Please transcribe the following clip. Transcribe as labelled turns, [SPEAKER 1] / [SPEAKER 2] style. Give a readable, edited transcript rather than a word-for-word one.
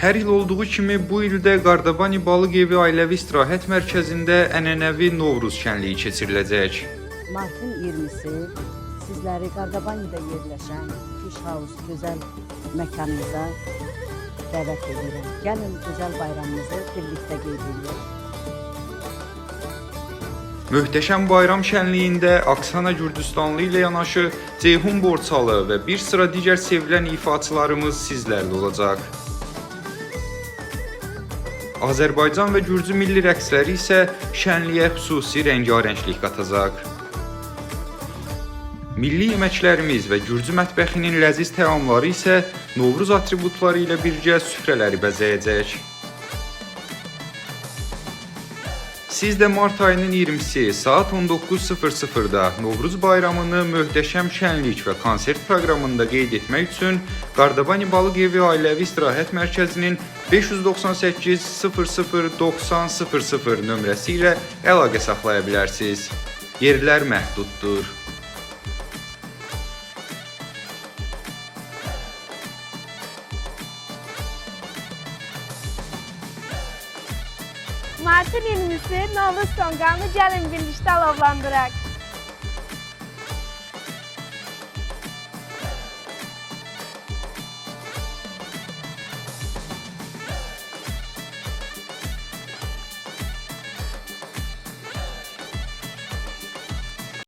[SPEAKER 1] Hər il olduğu kimi bu ildə Qardabani Balıq Evi Ailəvi İstirahət Mərkəzində ənənəvi Novruz şənliyi keçiriləcək.
[SPEAKER 2] Martın 20-si sizləri Qardabanidə yerləşən Fish House gözəl məkanımıza dəvət edirəm. Gəlin gözəl bayramımızı birlikdə qeyd edək.
[SPEAKER 1] Möhtəşəm bayram şənliyində Aksana Gürcüstanlı ilə yanaşı Ceyhun Borçalı və bir sıra digər sevilən ifaçılarımız sizlərlə olacaq. Azərbaycan və Gürcü milli rəqsləri isə şənliyə xüsusi rəngarənglik qatacaq. Milli yeməklərimiz və Gürcü mətbəxinin ləziz təamları isə Novruz atributları ilə birgə süfrələri bəzəyəcək. Siz də mart ayının 20-si saat 19:00-da Novruz bayramını möhtəşəm şənlik və konsert proqramında qeyd etmək üçün Qardabani Balıq Evi Ailəvi İstirahət Mərkəzinin 598 00 90 00 nömrəsi ilə əlaqə saxlaya bilərsiniz. Yerlər məhduddur.
[SPEAKER 3] Martın 20'si Novruz Konqanı gəlin birlikdə alovlandıraq.